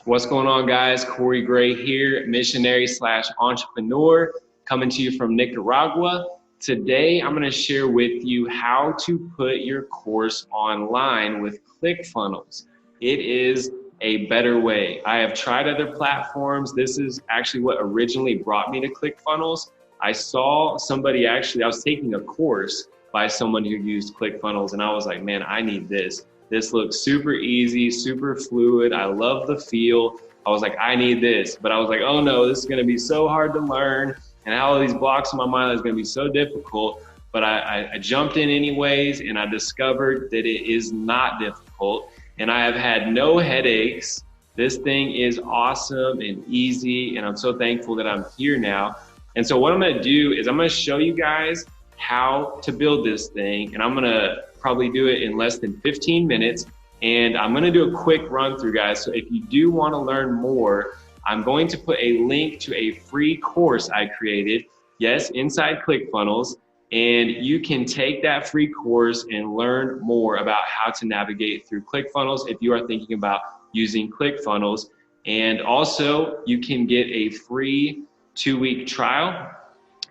What's going on, guys? Corey Gray here, missionary slash entrepreneur, coming to you from Nicaragua. Today, I'm going to share with you how to put your course online with Clickfunnels. It is a better way. I have tried other platforms. This is actually what originally brought me to Clickfunnels. I saw somebody I was taking a course by someone who used Clickfunnels, and I was like, man, I need this. This looks super easy, super fluid. I love the feel. I was like, I need this. But I was like, oh no, this is gonna be so hard to learn. And all these blocks in my mind is gonna be so difficult. But I jumped in anyways, and I discovered that it is not difficult. And I have had no headaches. This thing is awesome and easy, and I'm so thankful that I'm here now. And so what I'm gonna do is I'm gonna show you guys how to build this thing, and I'm gonna probably do it in less than 15 minutes. And I'm gonna do a quick run through, guys. So if you do wanna learn more, I'm going to put a link to a free course I created, yes, inside Clickfunnels, and you can take that free course and learn more about how to navigate through Clickfunnels if you are thinking about using Clickfunnels. And also, you can get a free 2-week trial,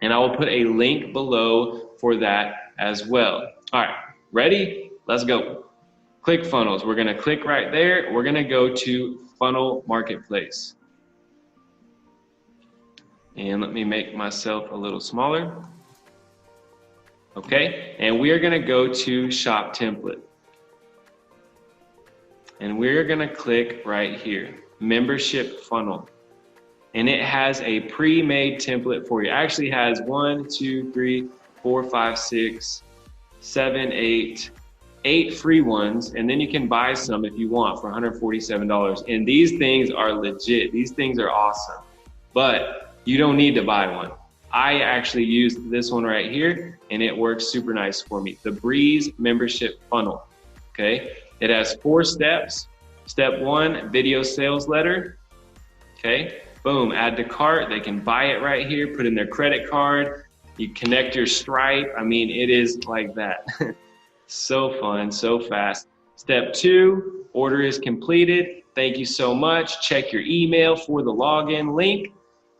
and I will put a link below for that as well. All right, ready? Let's go. Clickfunnels, we're gonna click right there. We're gonna go to Funnel Marketplace. And let me make myself a little smaller. Okay, and we are gonna go to Shop Template. And we're gonna click right here, Membership Funnel. And it has a pre-made template for you. It actually has 1, 2, 3, 4, 5, 6, 7, 8 free ones, and then you can buy some if you want for $147. And these things are legit. These things are awesome, but you don't need to buy one. I actually used this one right here, and it works super nice for me. The Breeze Membership Funnel, okay? It has 4 steps. Step 1, video sales letter, okay? Boom, add to cart. They can buy it right here, put in their credit card. You connect your Stripe. I mean, it is like that. So fun, so fast. Step 2, order is completed. Thank you so much. Check your email for the login link,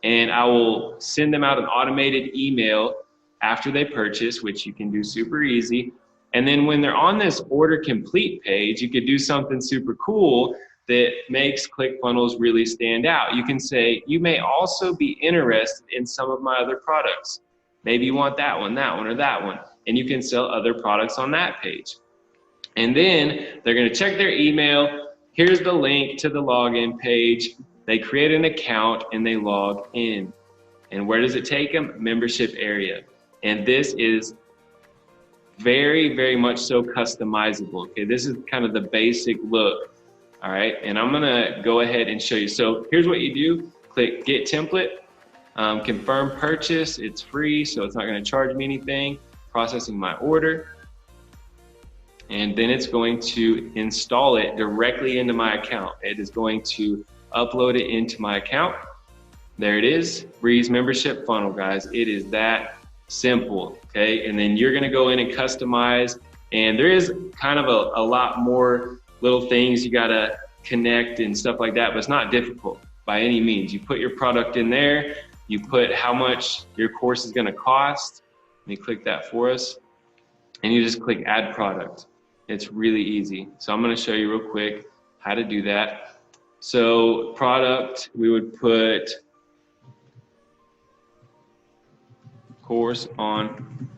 and I will send them out an automated email after they purchase, which you can do super easy. And then when they're on this order complete page, you could do something super cool that makes Clickfunnels really stand out. You can say, you may also be interested in some of my other products. Maybe you want that one, or that one. And you can sell other products on that page. And then they're gonna check their email. Here's the link to the login page. They create an account and they log in. And where does it take them? Membership area. And this is very, very much so customizable. Okay, this is kind of the basic look. All right, and I'm gonna go ahead and show you. So here's what you do. Click Get Template, confirm purchase. It's free, so it's not gonna charge me anything. Processing my order. And then it's going to install it directly into my account. It is going to upload it into my account. There it is, Breeze Membership Funnel, guys. It is that simple, okay? And then you're gonna go in and customize, and there is kind of a lot more little things you gotta connect and stuff like that, but it's not difficult by any means. You put your product in there, you put how much your course is gonna cost. Let me click that for us, and you just click Add Product. It's really easy. So I'm gonna show you real quick how to do that. So product, we would put course on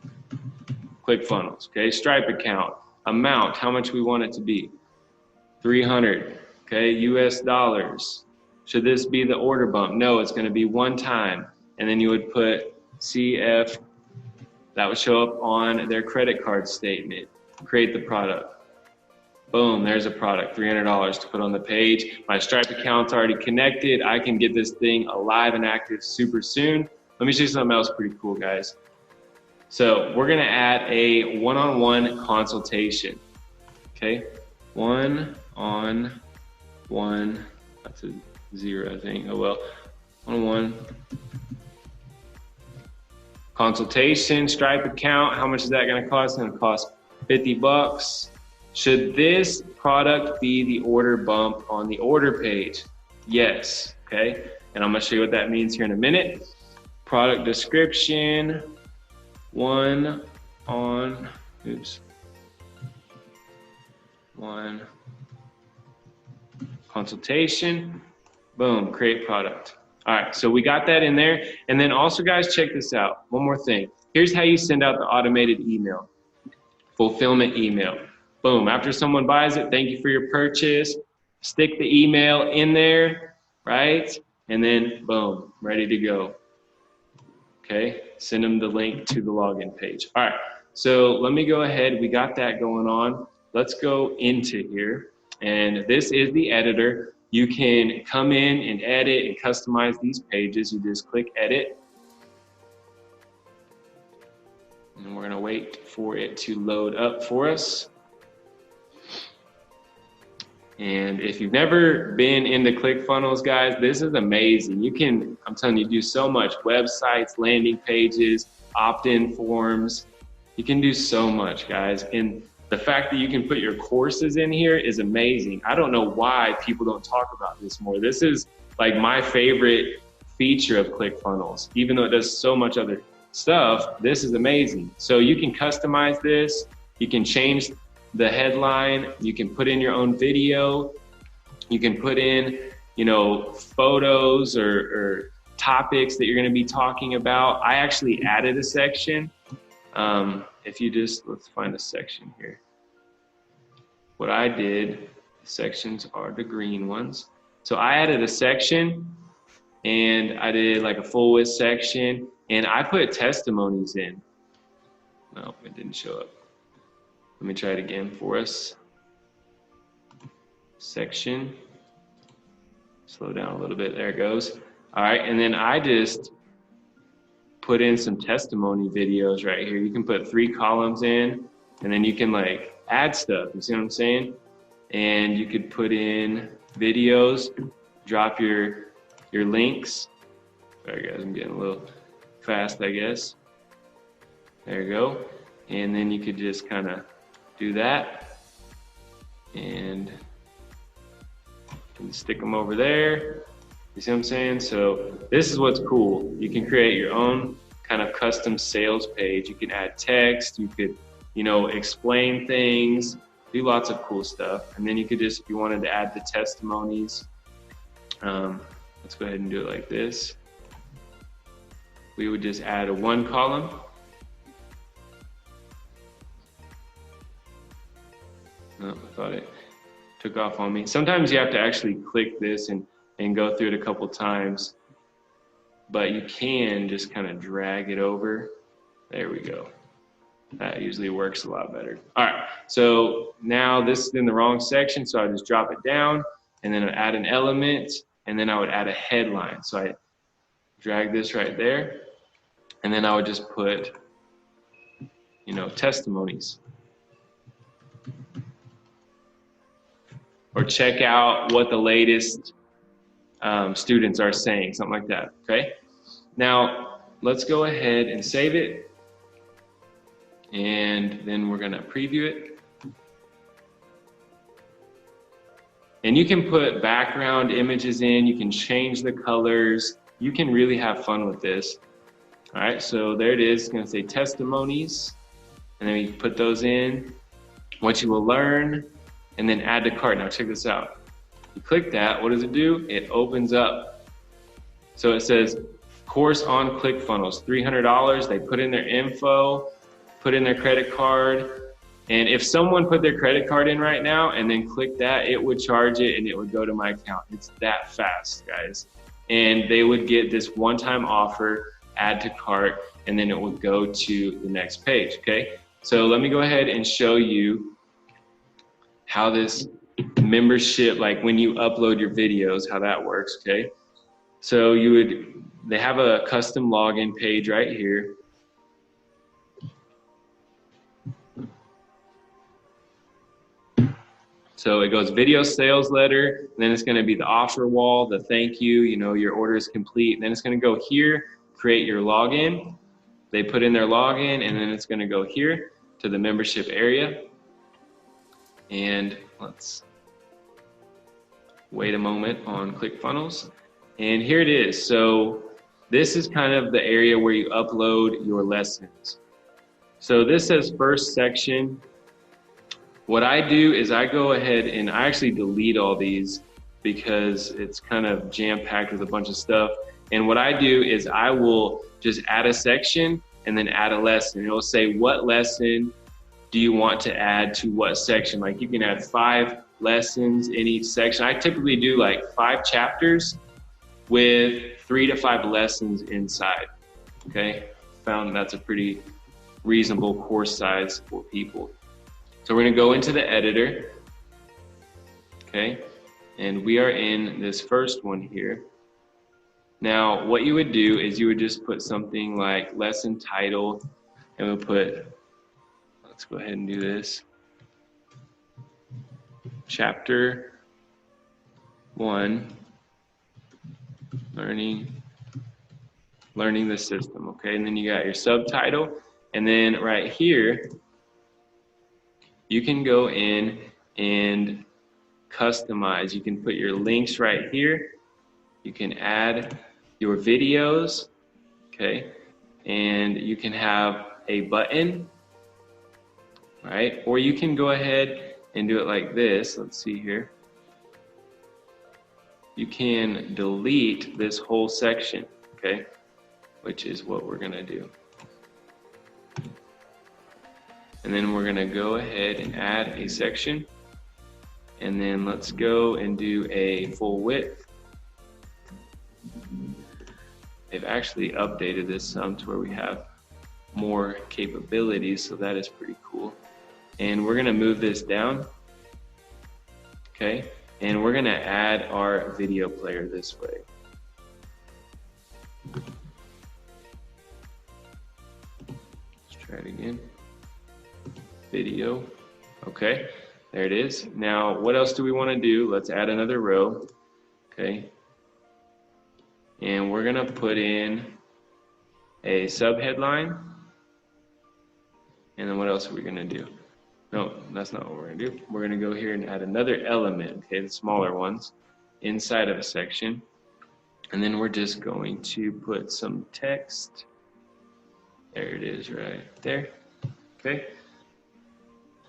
Clickfunnels, okay? Stripe account, amount, how much we want it to be. 300, okay, US dollars. Should this be the order bump? No, it's gonna be one time. And then you would put CF, that would show up on their credit card statement. Create the product. Boom, there's a product, $300 to put on the page. My Stripe account's already connected. I can get this thing alive and active super soon. Let me show you something else pretty cool, guys. So we're gonna add a one-on-one consultation, okay? One-on-one, that's a 0, I think, oh well. One-on-one consultation, Stripe account, how much is that gonna cost? It's gonna cost $50. Should this product be the order bump on the order page? yes, okay? And I'm gonna show you what that means here in a minute. Product description, one consultation, boom, create product. All right, so we got that in there. And then also, guys, check this out. One more thing. Here's how you send out the automated email, fulfillment email. Boom, after someone buys it, thank you for your purchase. Stick the email in there, right? And then boom, ready to go. Okay, send them the link to the login page. All right, so let me go ahead. We got that going on. Let's go into here. And this is the editor. You can come in and edit and customize these pages. You just click edit. And we're gonna wait for it to load up for us. And if you've never been into ClickFunnels, guys, this is amazing. You can, I'm telling you, do so much. Websites, landing pages, opt-in forms. You can do so much, guys. And the fact that you can put your courses in here is amazing. I don't know why people don't talk about this more. This is like my favorite feature of ClickFunnels. Even though it does so much other stuff, this is amazing. So you can customize this. You can change the headline, you can put in your own video, you can put in, you know, photos or topics that you're going to be talking about. I actually added a section. If you just, let's find a section here. What I did, sections are the green ones. So I added a section and I did like a full width section and I put testimonies in. No, it didn't show up. Let me try it again for us. Section. Slow down a little bit. There it goes. All right, and then I just put in some testimony videos right here. You can put 3 columns in, and then you can like add stuff. You see what I'm saying? And you could put in videos, drop your links. Sorry guys, I'm getting a little fast, I guess. There you go. And then you could just kind of do that and stick them over there. You see what I'm saying? So this is what's cool. You can create your own kind of custom sales page. You can add text, you could, you know, explain things, do lots of cool stuff. And then you could just, if you wanted to add the testimonies, let's go ahead and do it like this. We would just add a 1 column. Oh, I thought it took off on me. Sometimes you have to actually click this and go through it a couple times, but you can just kind of drag it over. There we go. That usually works a lot better. All right, so now this is in the wrong section, so I just drop it down and then I add an element and then I would add a headline. So I drag this right there and then I would just put, you know, testimonies. Or check out what the latest students are saying, something like that, okay? Now, let's go ahead and save it. And then we're gonna preview it. And you can put background images in, you can change the colors, you can really have fun with this. All right, so there it is, it's gonna say testimonies. And then you put those in, what you will learn, and then add to cart. Now check this out. You click that, what does it do? It opens up. So it says, course on ClickFunnels, $300. They put in their info, put in their credit card. And if someone put their credit card in right now and then click that, it would charge it and it would go to my account. It's that fast, guys. And they would get this one-time offer, add to cart, and then it would go to the next page, okay? So let me go ahead and show you how this membership, like when you upload your videos, how that works, okay? So they have a custom login page right here. So it goes video sales letter, then it's gonna be the offer wall, the thank you, you know, your order is complete, and then it's gonna go here, create your login. They put in their login, and then it's gonna go here to the membership area. And let's wait a moment on ClickFunnels. And here it is. So this is kind of the area where you upload your lessons. So this says first section. What I do is I go ahead and I actually delete all these because it's kind of jam-packed with a bunch of stuff. And what I do is I will just add a section and then add a lesson. It'll say what lesson do you want to add to what section. Like you can add 5 lessons in each section. I typically do like 5 chapters with 3 to 5 lessons inside. Okay, found that's a pretty reasonable course size for people. So we're gonna go into the editor, okay? And we are in this first one here. Now, what you would do is you would just put something like lesson title, and we'll put, let's go ahead and do this. Chapter 1, learning the system, okay? And then you got your subtitle, and then right here, you can go in and customize. You can put your links right here. You can add your videos, okay? And you can have a button, right? Or you can go ahead and do it like this. Let's see here. You can delete this whole section, okay? Which is what we're gonna do. And then we're gonna go ahead and add a section. And then let's go and do a full width. They've actually updated this some to where we have more capabilities, so that is pretty cool. And we're gonna move this down, okay? And we're gonna add our video player this way. Let's try it again. Video, okay, there it is. Now, what else do we wanna do? Let's add another row, okay? And we're gonna put in a subheadline. And then what else are we gonna do? No, that's not what we're gonna do. We're gonna go here and add another element, okay, the smaller ones, inside of a section. And then we're just going to put some text. There it is right there, okay?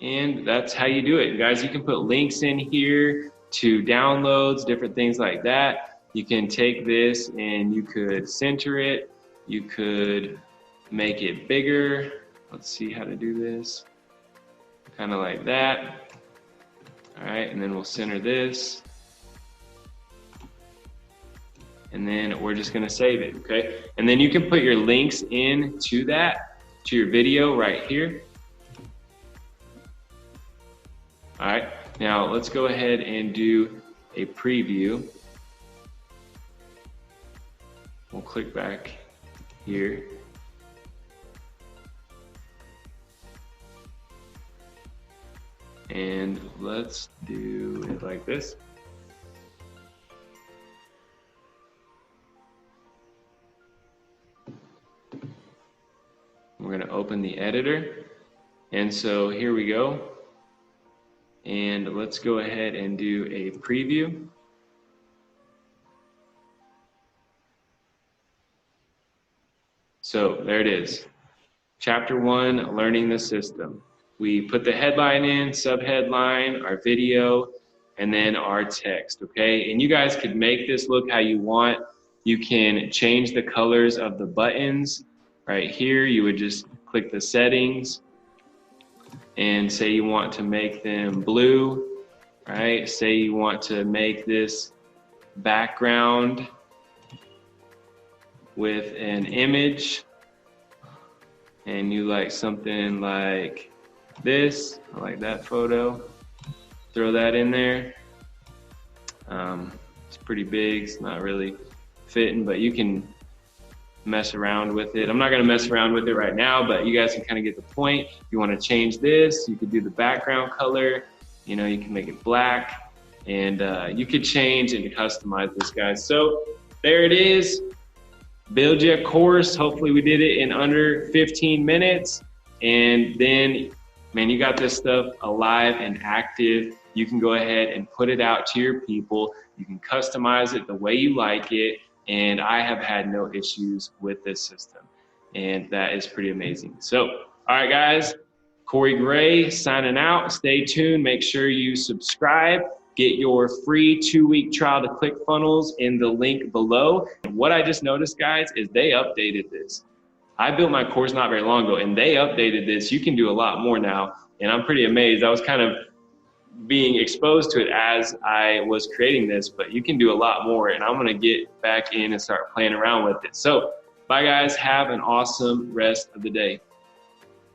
And that's how you do it. Guys, you can put links in here to downloads, different things like that. You can take this and you could center it. You could make it bigger. Let's see how to do this. Kind of like that. All right, and then we'll center this. And then we're just gonna save it, okay? And then you can put your links into that, to your video right here. All right, now let's go ahead and do a preview. We'll click back here. And let's do it like this. We're gonna open the editor. And so here we go. And let's go ahead and do a preview. So there it is. Chapter 1, learning the system. We put the headline in, subheadline, our video, and then our text, okay? And you guys could make this look how you want. You can change the colors of the buttons. Right here, you would just click the settings and say you want to make them blue, right? Say you want to make this background with an image, and you like something like this. I like that photo. Throw that in there. It's pretty big, it's not really fitting, but you can mess around with it. I'm not gonna mess around with it right now, but you guys can kind of get the point. If you wanna change this, you could do the background color. You know, you can make it black, and you could change and customize this, guys. So there it is. Build your course. Hopefully we did it in under 15 minutes. And then, man, you got this stuff alive and active. you can go ahead and put it out to your people. You can customize it the way you like it. And I have had no issues with this system. And that is pretty amazing. So, all right, guys, Corey Gray signing out. Stay tuned. Make sure you subscribe. Get your free 2-week trial to ClickFunnels in the link below. And what I just noticed, guys, is they updated this. I built my course not very long ago, and they updated this. You can do a lot more now, and I'm pretty amazed. I was kind of being exposed to it as I was creating this, but you can do a lot more, and I'm gonna get back in and start playing around with it. So, bye guys, have an awesome rest of the day.